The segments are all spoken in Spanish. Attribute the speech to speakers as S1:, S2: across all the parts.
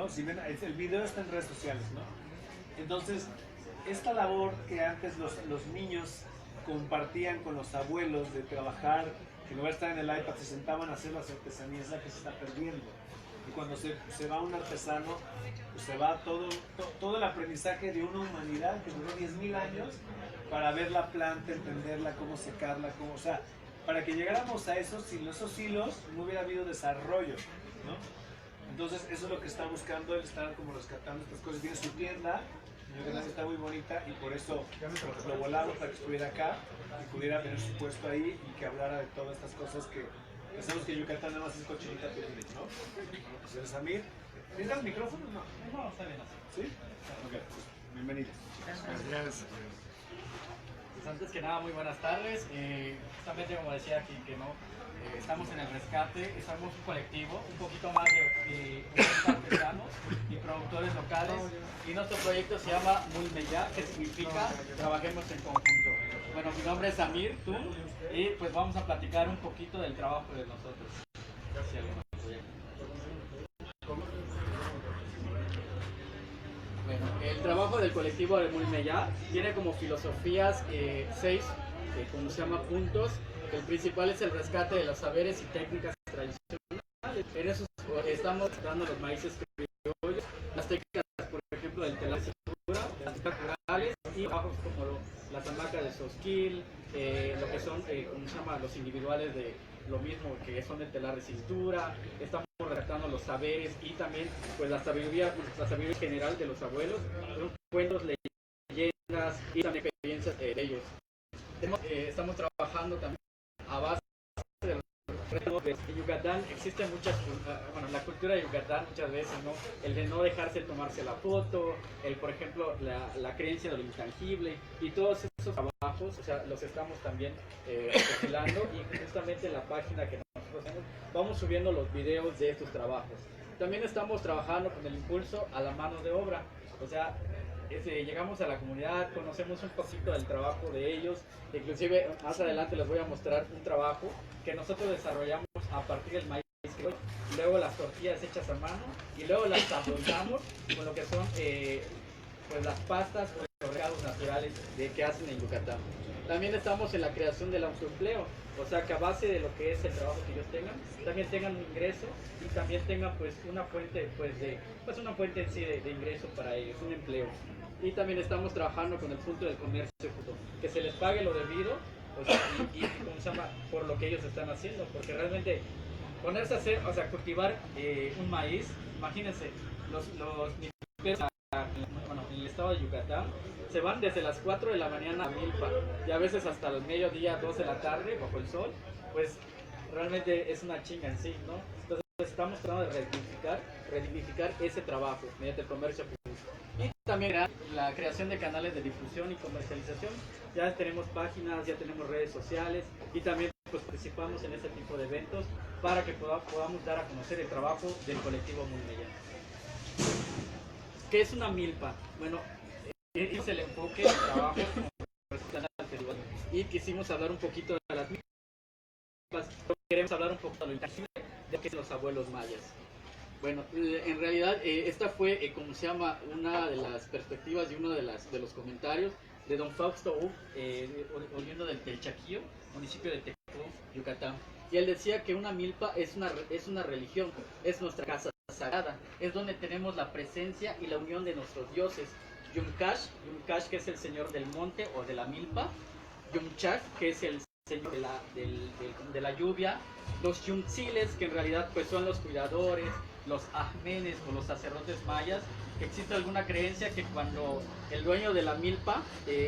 S1: ¿no? Si ven, el video está en redes sociales, ¿no? Entonces, esta labor que antes los niños compartían con los abuelos de trabajar, que en lugar de estar en el iPad se sentaban a hacer las artesanías, es la que se está perdiendo. Y cuando se va un artesano, pues se va todo el aprendizaje de una humanidad que duró 10.000 años para ver la planta, entenderla, cómo secarla, cómo, o sea, para que llegáramos a eso, sin esos hilos no hubiera habido desarrollo, ¿no? Entonces eso es lo que está buscando, él está como rescatando estas cosas. Tiene su tienda, que está muy bonita, y por eso lo volamos para que estuviera acá y pudiera tener su puesto ahí y que hablara de todas estas cosas que pensamos que Yucatán nada más es cochinita pibil, ¿no? Bueno, pues eres Amir. ¿Tienes el micrófono? No.
S2: No, está bien así.
S1: ¿Sí? Ok, pues bienvenidos.
S3: Gracias.
S2: Pues antes que nada, muy buenas tardes. Justamente como decía aquí, que no, estamos en el rescate, somos un colectivo, un poquito más de artesanos y productores locales, y nuestro proyecto se llama Mulmeya, que significa trabajemos en conjunto. Bueno, mi nombre es Amir, tú, y pues vamos a platicar un poquito del trabajo de nosotros. Gracias. Bueno, el trabajo del colectivo de Mulmeya tiene como filosofías 6, como se llama, puntos. El principal es el rescate de los saberes y técnicas tradicionales. En eso estamos tratando los maíces criollos, las técnicas, por ejemplo, del telar de cintura, las técnicas rurales y trabajos como las hamacas de Sosquil, lo que son, como se llama, los individuales de lo mismo, que son el telar de cintura. Estamos rescatando los saberes y también pues la sabiduría general de los abuelos, los cuentos, leyendas y también experiencias de ellos. Estamos trabajando también a base de los retos de Yucatán. Existen muchas, bueno, la cultura de Yucatán muchas veces, ¿no? El de no dejarse tomarse la foto, por ejemplo, la creencia de lo intangible, y todos esos trabajos, o sea, los estamos también recopilando, y justamente en la página que nosotros tenemos vamos subiendo los videos de estos trabajos. También estamos trabajando con el impulso a la mano de obra, o sea, llegamos a la comunidad, conocemos un poquito del trabajo de ellos. Inclusive más adelante les voy a mostrar un trabajo que nosotros desarrollamos a partir del maíz, luego las tortillas hechas a mano, y luego las saborizamos con lo que son pues las pastas o los regalos naturales que hacen en Yucatán. También estamos en la creación del autoempleo, o sea, que a base de lo que es el trabajo que ellos tengan, también tengan un ingreso y también tengan pues una fuente una fuente en sí de ingreso para ellos, un empleo. Y también estamos trabajando con el punto del comercio justo, que se les pague lo debido, o sea, y ¿cómo se llama? Por lo que ellos están haciendo, porque realmente ponerse a hacer, o sea, cultivar un maíz, imagínense, los niños, bueno, en el estado de Yucatán se van desde las 4 de la mañana a milpa, y a veces hasta el mediodía, 2 de la tarde, bajo el sol. Pues realmente es una chinga en sí, ¿no? Entonces estamos tratando de redignificar ese trabajo mediante el comercio público. Y también la creación de canales de difusión y comercialización. Ya tenemos páginas, ya tenemos redes sociales, y también pues participamos en este tipo de eventos para que podamos dar a conocer el trabajo del colectivo Mulmeya. ¿Qué es una milpa? Bueno, es el enfoque del trabajo anterior, y quisimos hablar un poquito de las milpas. Queremos hablar un poco de lo intangible de que son los abuelos mayas. Bueno, en realidad esta fue, como se llama, una de las perspectivas y uno de los comentarios de don Fausto Uf, oriundo del Chaquillo, municipio de Tecú, Yucatán. Y él decía que una milpa es una religión, es nuestra casa sagrada, es donde tenemos la presencia y la unión de nuestros dioses. Yumkash, que es el señor del monte o de la milpa; Yumchak, que es el señor de la lluvia; los Yumtziles, que en realidad pues son los cuidadores; los Ahmenes o los sacerdotes mayas, que existe alguna creencia que cuando el dueño de la milpa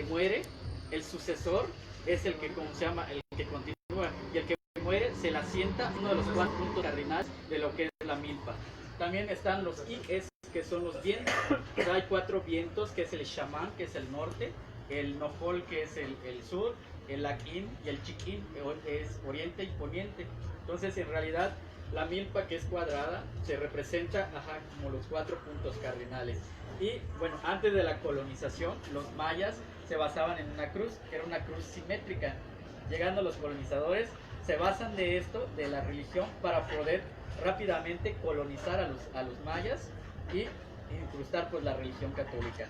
S2: muere, el sucesor es el que, como se llama, el que continúa, y el que muere se la sienta uno de los 4 puntos cardinales de lo que es la milpa. También están los Ies, que son los vientos. O sea, hay 4 vientos, que es el Chamán, que es el norte; el Nojol, que es el sur; el Aquín y el Chiquín, que es oriente y poniente. Entonces, en realidad, la milpa, que es cuadrada, se representa como los 4 puntos cardinales. Y bueno, antes de la colonización, los mayas se basaban en una cruz, que era una cruz simétrica. Llegando los colonizadores, se basan de esto, de la religión, para poder rápidamente colonizar a los mayas, y incrustar pues la religión católica.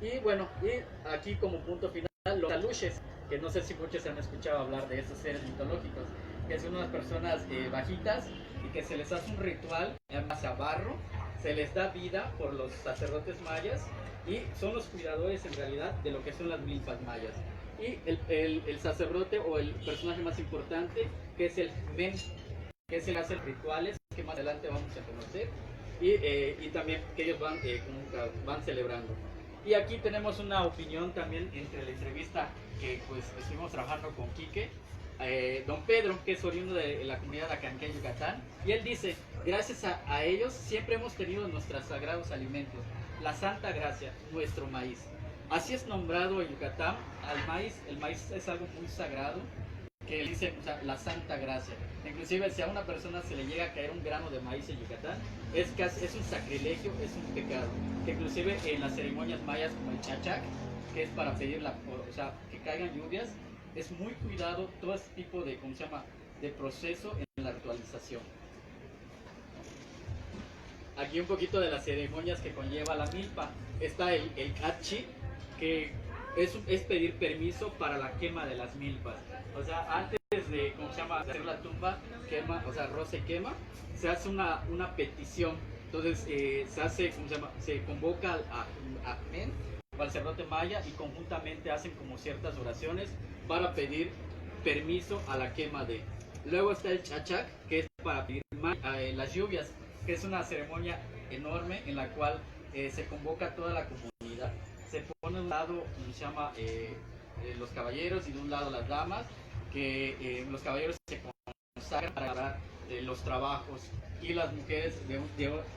S2: Y bueno, y aquí como punto final, los aluches, que no sé si muchos han escuchado hablar de estos seres mitológicos, que son unas personas bajitas y que se les hace un ritual en base a barro, se les da vida por los sacerdotes mayas y son los cuidadores en realidad de lo que son las milpas mayas. Y el sacerdote o el personaje más importante, que es el men, que es el que hace rituales, que más adelante vamos a conocer, y también que ellos van celebrando. Y aquí tenemos una opinión también entre la entrevista que pues estuvimos trabajando con Quique, don Pedro, que es oriundo de la comunidad de Acancá, Yucatán, y él dice, gracias a ellos siempre hemos tenido nuestros sagrados alimentos, la santa gracia, nuestro maíz. Así es nombrado en Yucatán al maíz. El maíz es algo muy sagrado, que dice, o sea, la santa gracia. Inclusive si a una persona se le llega a caer un grano de maíz en Yucatán, es un sacrilegio, es un pecado. Que inclusive en las ceremonias mayas como el chachac, que es para pedir o sea, que caigan lluvias, es muy cuidado todo este tipo de, ¿cómo se llama?, de proceso en la ritualización. Aquí un poquito de las ceremonias que conlleva la milpa. Está el cachi, que es pedir permiso para la quema de las milpas. O sea, antes de, ¿cómo se llama?, de hacer la tumba, quema, o sea, rosa y quema, se hace una petición. Entonces se hace, ¿cómo se llama?, se convoca a men, al sacerdote maya, y conjuntamente hacen como ciertas oraciones para pedir permiso a la quema de. Luego está el chachac, que es para pedir las lluvias, que es una ceremonia enorme en la cual se convoca a toda la comunidad. Se pone a un lado, se llama, los caballeros, y de un lado las damas, que los caballeros se consagran para hablar de los trabajos, y las mujeres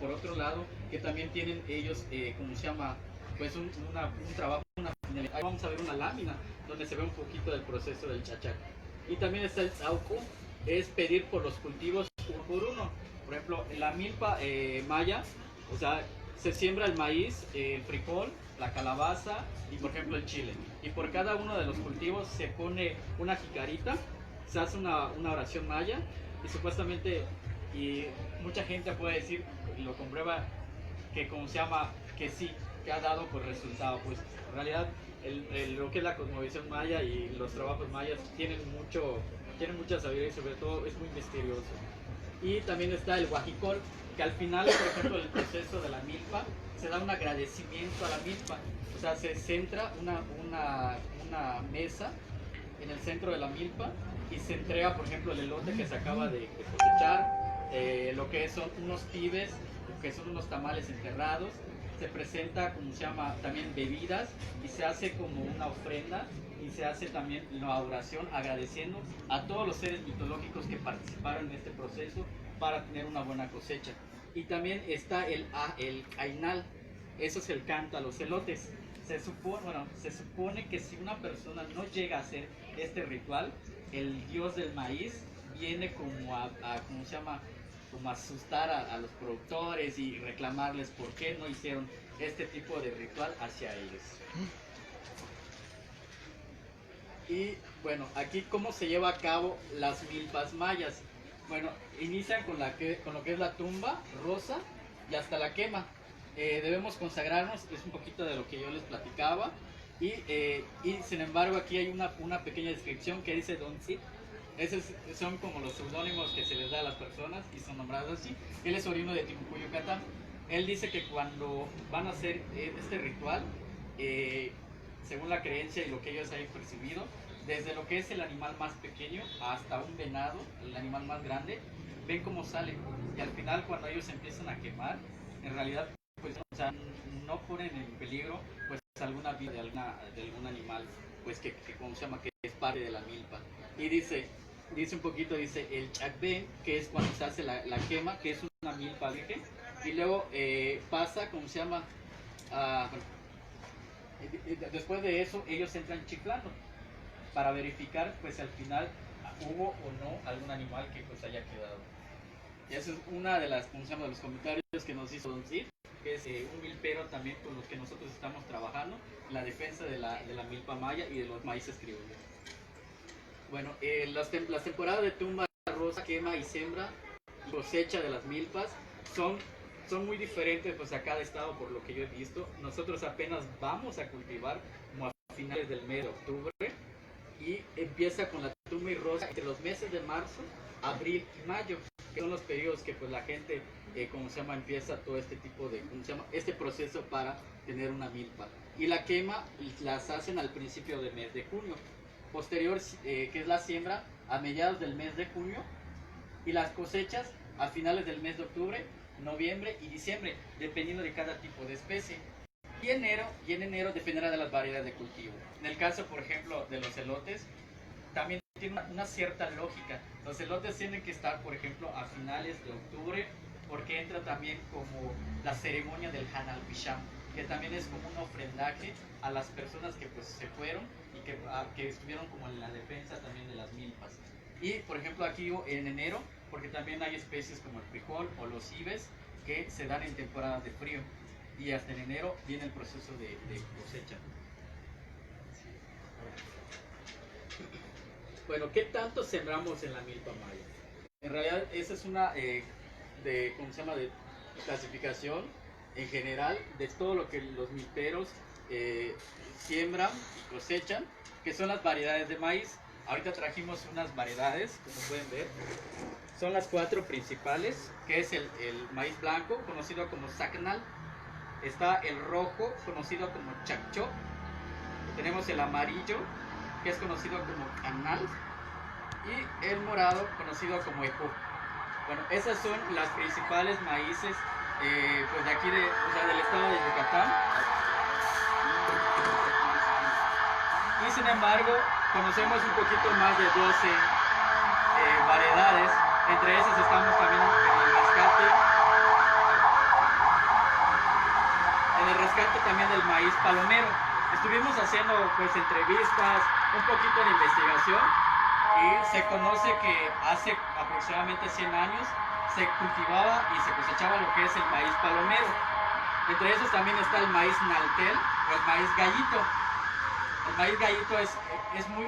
S2: por otro lado, que también tienen ellos, como se llama, pues un trabajo, una finalidad. Ahí vamos a ver una lámina donde se ve un poquito del proceso del chachac. Y también está el sauco, es pedir por los cultivos uno por uno. Por ejemplo, en la milpa maya, o sea, se siembra el maíz, el frijol, la calabaza y por ejemplo el chile. Y por cada uno de los cultivos se pone una jicarita, se hace una oración maya, y supuestamente, y mucha gente puede decir, y lo comprueba, que como se llama, que sí, que ha dado por resultado. Pues en realidad lo que es la cosmovisión maya y los trabajos mayas tienen mucha sabiduría, y sobre todo es muy misterioso. Y también está el huajicol, que al final, por ejemplo, del proceso de la milpa, se da un agradecimiento a la milpa. O sea, se centra una mesa en el centro de la milpa y se entrega, por ejemplo, el elote que se acaba de cosechar, lo que son unos tibes, que son unos tamales enterrados. Se presenta, como se llama, también bebidas, y se hace como una ofrenda, y se hace también la oración agradeciendo a todos los seres mitológicos que participaron en este proceso para tener una buena cosecha. Y también está el ainal, eso es el canto a los elotes. Se supone que si una persona no llega a hacer este ritual, el dios del maíz viene como ¿cómo se llama?, como asustar a los productores y reclamarles por qué no hicieron este tipo de ritual hacia ellos. Y bueno, aquí cómo se lleva a cabo las milpas mayas. Bueno, inician con lo que es la tumba rosa y hasta la quema. Debemos consagrarnos, es un poquito de lo que yo les platicaba. Y sin embargo aquí hay una pequeña descripción que dice Don Cid. Esos son como los seudónimos que se les da a las personas y son nombrados así. Él es oriundo de Timucú, Yucatán. Él dice que cuando van a hacer este ritual, según la creencia y lo que ellos hayan percibido, desde lo que es el animal más pequeño hasta un venado, el animal más grande, ven cómo sale. Y al final, cuando ellos empiezan a quemar, en realidad, pues, o sea, no ponen en peligro pues alguna vida de algún animal, pues que como se llama, que es parte de la milpa. Y dice un poquito, dice el chacbén, que es cuando se hace la quema, que es una milpa virgen, y luego pasa, como se llama, después de eso ellos entran chiflando para verificar pues al final hubo o no algún animal que pues haya quedado. Y eso es una de las, como se llama, de los comentarios que nos hizo Don Cid, que es un milpero también con los que nosotros estamos trabajando, la defensa de la milpa maya y de los maíces criollos. Bueno, las temporadas de tumba, rosa, quema y siembra y cosecha de las milpas son son muy diferentes pues a cada estado por lo que yo he visto. Nosotros apenas vamos a cultivar como a finales del mes de octubre y empieza con la tuma rosa entre los meses de marzo, abril y mayo, que son los periodos que pues la gente, como se llama, empieza todo este tipo de, ¿cómo se llama? Este proceso para tener una milpa. Y la quema las hacen al principio del mes de junio. Posterior, que es la siembra, a mediados del mes de junio, y las cosechas a finales del mes de octubre, noviembre y diciembre, dependiendo de cada tipo de especie. Y en enero dependerá de las variedades de cultivo. En el caso, por ejemplo, de los elotes, también tiene una cierta lógica. Los elotes tienen que estar, por ejemplo, a finales de octubre, porque entra también como la ceremonia del Hanal Pisham, que también es como un ofrendaje a las personas que pues se fueron y que estuvieron como en la defensa también de las milpas. Y por ejemplo aquí en enero, porque también hay especies como el frijol o los ibes que se dan en temporadas de frío, y hasta en enero viene el proceso de cosecha. Bueno, ¿qué tanto sembramos en la milpa maya? En realidad esa es una ¿cómo se llama? De clasificación en general de todo lo que los milperos siembran y cosechan, que son las variedades de maíz. Ahorita trajimos unas variedades, como pueden ver. Son las 4 principales, que es el maíz blanco, conocido como sacnal. Está el rojo, conocido como chaccho. Tenemos el amarillo, que es conocido como canal. Y el morado, conocido como ejo. Bueno, esas son las principales maíces pues de aquí, del estado de Yucatán. Y sin embargo, conocemos un poquito más de 12 variedades. Entre esas estamos también en el rescate también del maíz palomero. Estuvimos haciendo pues entrevistas, un poquito de investigación, y se conoce que hace aproximadamente 100 años se cultivaba y se cosechaba lo que es el maíz palomero. Entre esos también está el maíz naltel o el maíz gallito. El maíz gallito es muy...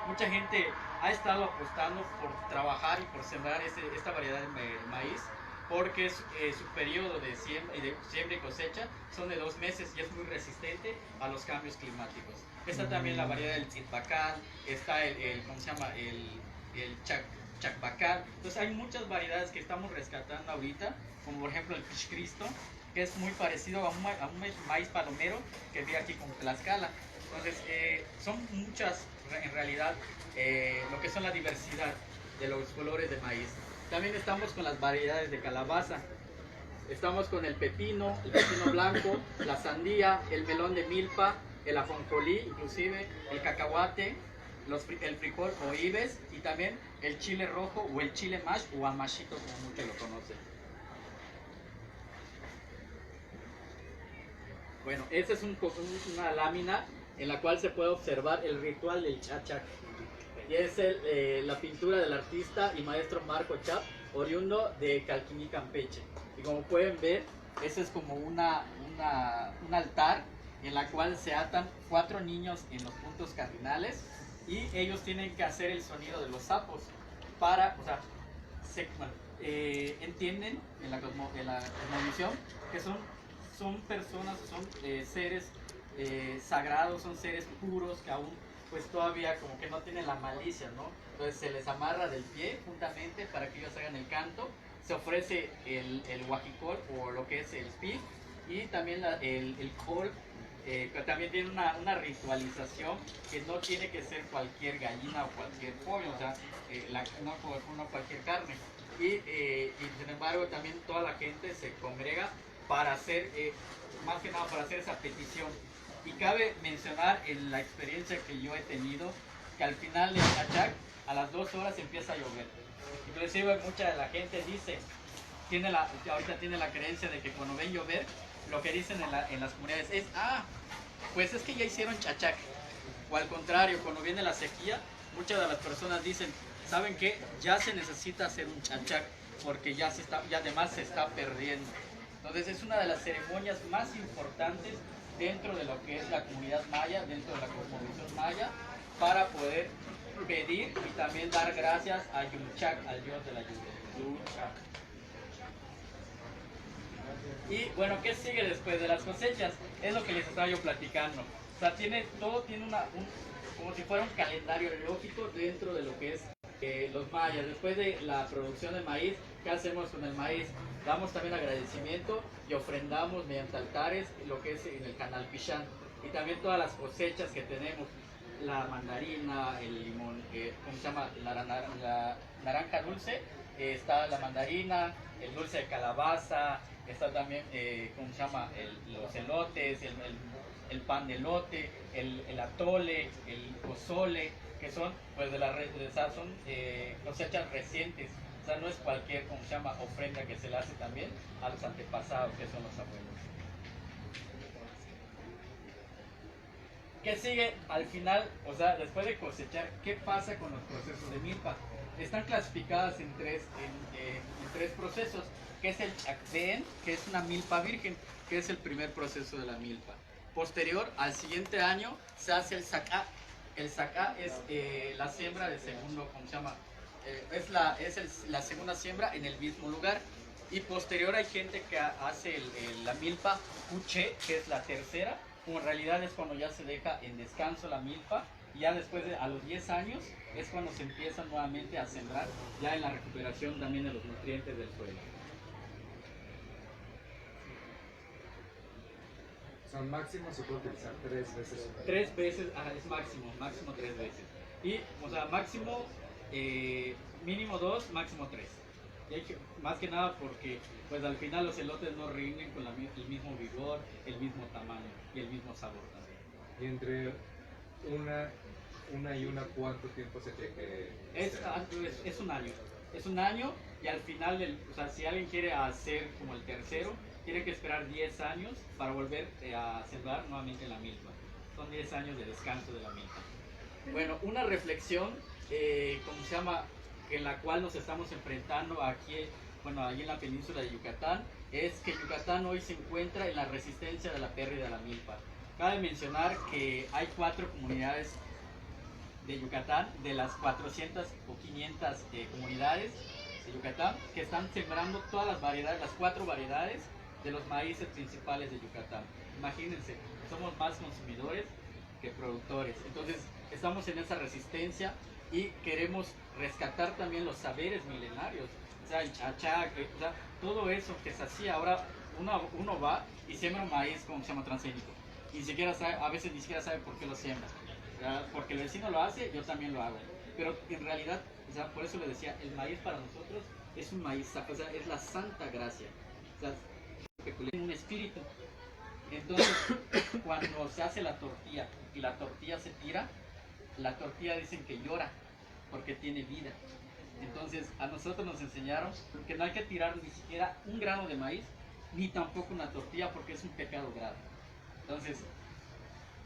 S2: mucha gente ha estado apostando por trabajar y por sembrar esta variedad de maíz, porque su periodo de siembra y cosecha son de 2 meses y es muy resistente a los cambios climáticos. Está también la variedad del tzitbacán, está ¿cómo se llama? El chacbacán. Entonces hay muchas variedades que estamos rescatando ahorita, como por ejemplo el Cristo, que es muy parecido a un maíz palomero que vive aquí con Tlaxcala. Entonces son muchas en realidad lo que son la diversidad de los colores de maíz. También estamos con las variedades de calabaza. Estamos con el pepino blanco, la sandía, el melón de milpa, el ajonjolí, inclusive el cacahuate, el frijol o ibes, y también el chile rojo o el chile mash o amashito, como muchos lo conocen. Bueno, esta es una lámina en la cual se puede observar el ritual del chachac. Y es la pintura del artista y maestro Marco Chap, oriundo de Calquiní, Campeche. Y como pueden ver, ese es como un altar en la cual se atan 4 niños en los puntos cardinales, y ellos tienen que hacer el sonido de los sapos para, o sea, entienden en la cosmovisión que son personas, son seres sagrados, son seres puros que aún pues todavía como que no tienen la malicia, ¿no? Entonces se les amarra del pie juntamente para que ellos hagan el canto. Se ofrece el huajicol o lo que es el speed, y también el col, que también tiene una ritualización que no tiene que ser cualquier gallina o cualquier pollo, o sea, no cualquier carne. Y sin embargo también toda la gente se congrega para hacer, más que nada para hacer esa petición. Y cabe mencionar en la experiencia que yo he tenido, que al final del chachac, a las 2 horas empieza a llover. Inclusive mucha de la gente dice, ahorita tiene la creencia de que cuando ven llover, lo que dicen en las comunidades es, pues es que ya hicieron chachac. O al contrario, cuando viene la sequía, muchas de las personas dicen, ¿saben qué? Ya se necesita hacer un chachac, porque ya además se está perdiendo. Entonces es una de las ceremonias más importantes dentro de lo que es la comunidad maya, dentro de la cosmovisión maya, para poder pedir y también dar gracias a Yunchak, al dios de la lluvia. Y bueno, ¿qué sigue después de las cosechas? Es lo que les estaba yo platicando. O sea, todo tiene como si fuera un calendario lógico dentro de lo que es los mayas. Después de la producción de maíz, ¿qué hacemos con el maíz? Damos también agradecimiento y ofrendamos mediante altares lo que es en el canal Pichán. Y también todas las cosechas que tenemos, la mandarina, el limón, ¿cómo se llama? La naranja dulce, está la mandarina, el dulce de calabaza, está también, ¿cómo se llama? Los elotes, el pan de elote, el atole, el pozole, que son, pues, son cosechas recientes. O sea, no es cualquier, ¿cómo se llama?, ofrenda que se le hace también a los antepasados, que son los abuelos. ¿Qué sigue al final? O sea, después de cosechar, ¿qué pasa con los procesos de milpa? Están clasificadas en tres procesos, que es el Acdeen, que es una milpa virgen, que es el primer proceso de la milpa. Posterior, al siguiente año, se hace el Sacá. El Sacá es la siembra de segundo, ¿cómo se llama? Es la segunda siembra en el mismo lugar. Y posterior hay gente que hace la milpa Cuché, que es la tercera, como en realidad es cuando ya se deja en descanso la milpa, y ya después a los 10 años es cuando se empieza nuevamente a sembrar, ya en la recuperación también de los nutrientes del suelo.
S3: Son máximo, se puede utilizar 3 veces.
S2: 3 veces, es máximo 3 veces. Y, o sea, máximo, mínimo 2, máximo 3. Más que nada porque, pues al final los elotes no rinden con el mismo vigor, el mismo tamaño y el mismo sabor también.
S3: Y entre una y una, ¿cuánto tiempo se tiene que
S2: es un año. Es un año, y al final, o sea, si alguien quiere hacer como el tercero, tiene que esperar 10 años para volver a sembrar nuevamente la milpa. Son 10 años de descanso de la milpa. Bueno, una reflexión, ¿cómo se llama?, en la cual nos estamos enfrentando aquí en la península de Yucatán, es que Yucatán hoy se encuentra en la resistencia de la pérdida de la milpa. Cabe mencionar que hay 4 comunidades de Yucatán, de las 400 o 500 comunidades de Yucatán, que están sembrando todas las variedades, las 4 variedades de los maíces principales de Yucatán. Imagínense, somos más consumidores que productores. Entonces, estamos en esa resistencia y queremos rescatar también los saberes milenarios. O sea, el chachac, o sea, todo eso que se hacía. Ahora uno va y siembra un maíz, como se llama, transgénico. Y a veces ni siquiera sabe por qué lo siembra. Porque el vecino lo hace, yo también lo hago. Pero en realidad, o sea, por eso le decía, el maíz para nosotros es un maíz, o sea, es la santa gracia. O sea, es un espíritu. Entonces, cuando se hace la tortilla y la tortilla se tira, la tortilla dicen que llora porque tiene vida. Entonces, a nosotros nos enseñaron que no hay que tirar ni siquiera un grano de maíz, ni tampoco una tortilla, porque es un pecado grave. Entonces,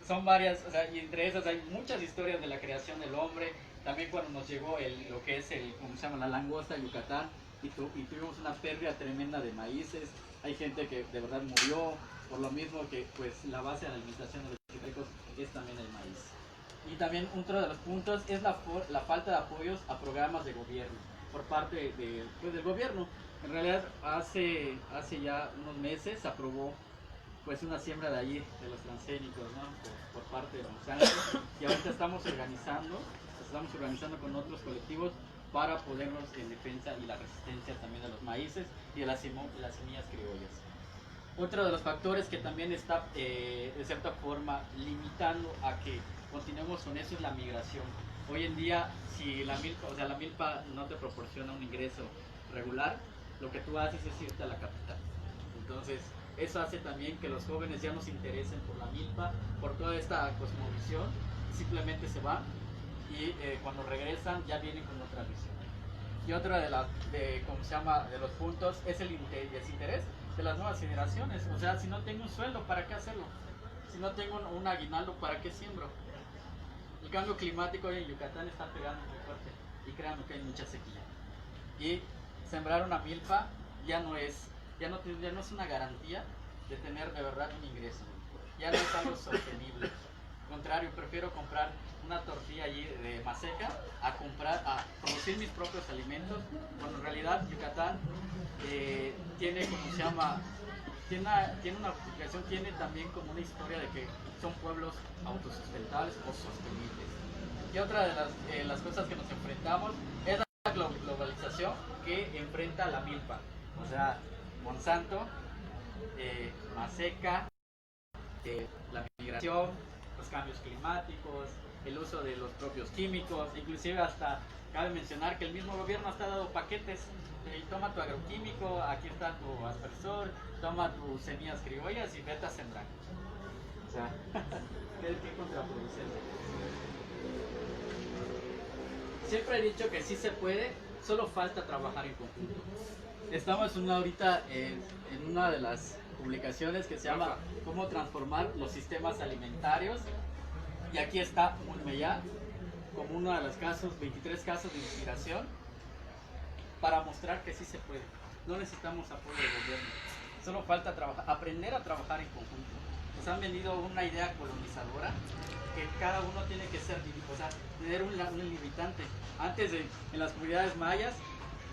S2: son varias, o sea, y entre esas hay muchas historias de la creación del hombre. También cuando nos llegó lo que es ¿cómo se llama?, la langosta de Yucatán, y tuvimos una pérdida tremenda de maíces. Hay gente que de verdad murió, por lo mismo que, pues, la base de la alimentación de los chicos es también el maíz. Y también otro de los puntos es la falta de apoyos a programas de gobierno por parte del gobierno. En realidad, hace ya unos meses se aprobó, pues, una siembra de allí, de los transgénicos, ¿no?, por parte de Monsanto, y ahorita estamos organizando con otros colectivos para ponernos en defensa y la resistencia también de los maíces y de las semillas criollas. Otro de los factores que también está, de cierta forma, limitando a que continuemos con eso es la migración. Hoy en día, si la milpa no te proporciona un ingreso regular, lo que tú haces es irte a la capital. Entonces, eso hace también que los jóvenes ya no se interesen por la milpa, por toda esta cosmovisión, simplemente se van, y cuando regresan ya vienen con otra visión. Y otro de los puntos es el desinterés de las nuevas generaciones. O sea, si no tengo un sueldo, ¿para qué hacerlo? Si no tengo un aguinaldo, ¿para qué siembro? El cambio climático hoy en Yucatán está pegando muy fuerte, y créanme que hay mucha sequía. Y sembrar una milpa ya no es una garantía de tener de verdad un ingreso. Ya no es algo sostenible. Al contrario, prefiero comprar una tortilla allí de maseca a producir mis propios alimentos, cuando en realidad Yucatán tiene, como se llama, tiene una aplicación, tiene también como una historia de que son pueblos autosustentables o sostenibles. Y otra de las cosas que nos enfrentamos es la globalización que enfrenta la milpa. O sea, Monsanto, Maseca, la migración, los cambios climáticos, el uso de los propios químicos, inclusive hasta cabe mencionar que el mismo gobierno hasta dado paquetes. Toma tu agroquímico, aquí está tu aspersor, toma tus semillas criollas y vete a sembrar. O sea, qué contraproducente. Siempre he dicho que sí se puede, solo falta trabajar en conjunto. Estamos ahorita en una de las publicaciones que se llama Cómo transformar los sistemas alimentarios. Y aquí está Mulmeyá como uno de los casos, 23 casos de inspiración para mostrar que sí se puede. No necesitamos apoyo del gobierno. Solo falta aprender a trabajar en conjunto. Nos han vendido una idea colonizadora que cada uno tiene que ser, o sea, tener un limitante. Antes en las comunidades mayas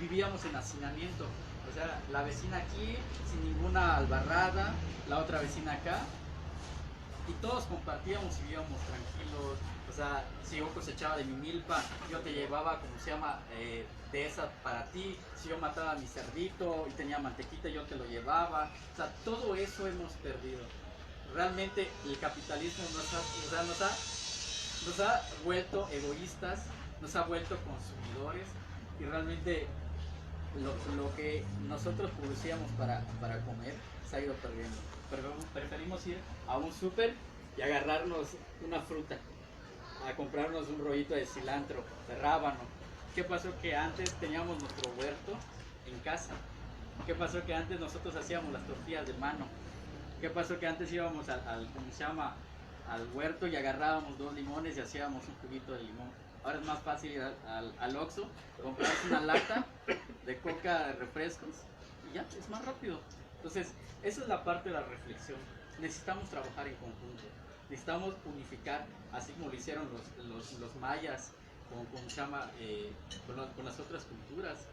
S2: vivíamos en hacinamiento. O sea, la vecina aquí sin ninguna albarrada, la otra vecina acá, y todos compartíamos y vivíamos tranquilos. O sea, si yo cosechaba de mi milpa, yo te llevaba, como se llama, de esa para ti. Si yo mataba a mi cerdito y tenía mantequita, yo te lo llevaba. O sea, todo eso hemos perdido. Realmente el capitalismo nos ha vuelto egoístas, nos ha vuelto consumidores, y realmente lo que nosotros producíamos para comer se ha ido perdiendo. Pero preferimos ir a un súper y agarrarnos una fruta, a comprarnos un rollito de cilantro, de rábano. ¿Qué pasó? Que antes teníamos nuestro huerto en casa. ¿Qué pasó? Que antes nosotros hacíamos las tortillas de mano. ¿Qué pasó? Que antes íbamos al huerto y agarrábamos 2 limones y hacíamos un juguito de limón. Ahora es más fácil ir al Oxxo, comprarse una lata de coca, de refrescos, y ya, es más rápido. Entonces, esa es la parte de la reflexión. Necesitamos trabajar en conjunto, necesitamos unificar, así como lo hicieron los mayas con las otras culturas,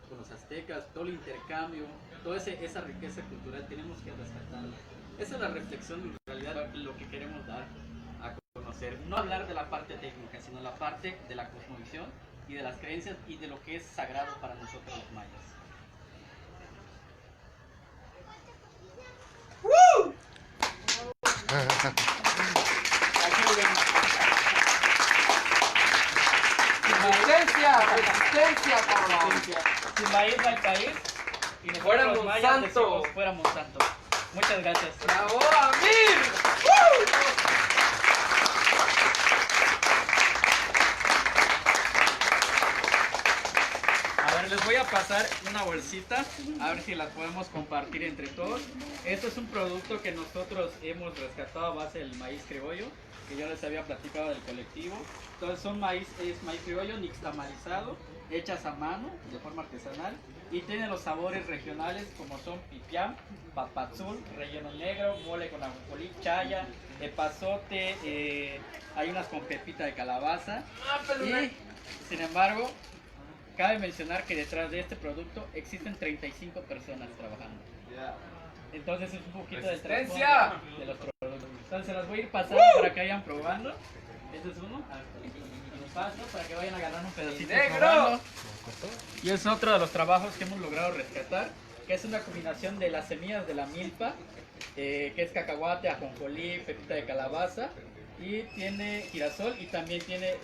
S2: con los aztecas, todo el intercambio, toda esa riqueza cultural tenemos que rescatarla. Esa es la reflexión, en realidad, lo que queremos dar a conocer. No hablar de la parte técnica, sino la parte de la cosmovisión y de las creencias y de lo que es sagrado para nosotros los mayas.
S4: Resistencia, cabrón.
S2: Sin maíz no hay país. Y nosotros
S4: Fuera
S2: los mayas
S4: Monsanto.
S2: decimos fuera Monsanto. Muchas gracias.
S4: ¡Bravo, Amir!
S2: A ver, les voy a pasar una bolsita, a ver si las podemos compartir entre todos. Esto es un producto que nosotros hemos rescatado a base del maíz criollo, que yo les había platicado del colectivo. Entonces es maíz criollo nixtamalizado, hechas a mano, de forma artesanal, y tiene los sabores regionales como son pipián, papazul, relleno negro, mole con ajonjolí, chaya, epazote, hay unas con pepita de calabaza. Y, sin embargo, cabe mencionar que detrás de este producto existen 35 personas trabajando. Entonces es un poquito del trasfondo de los productos. Entonces se las voy a ir pasando para que vayan probando. Este es uno. Lo paso para que vayan agarrando un pedacito.
S4: ¡Negro!
S2: Y es otro de los trabajos que hemos logrado rescatar, que es una combinación de las semillas de la milpa, que es cacahuate, ajonjolí, pepita de calabaza, y tiene girasol, y también tiene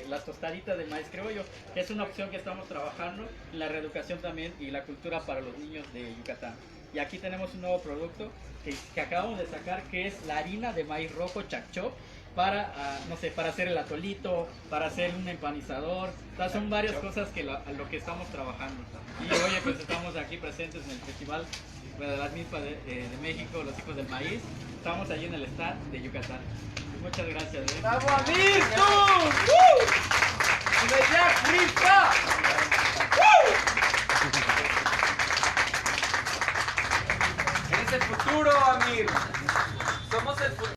S2: las tostaditas de maíz criollo, que es una opción que estamos trabajando en la reeducación también y la cultura para los niños de Yucatán. Y aquí tenemos un nuevo producto que acabamos de sacar, que es la harina de maíz rojo chacchó, para, no sé, para hacer el atolito, para hacer un empanizador. O sea, son varias cosas que lo que estamos trabajando. Y oye, pues estamos aquí presentes en el Festival de las Milpas de México, los hijos del maíz. Estamos allí en el stand de Yucatán. Y muchas gracias.
S4: ¡Bravo, Amir! ¡Tú! ¡Inmediat, milpa! Eres el futuro, Amir. Somos el futuro.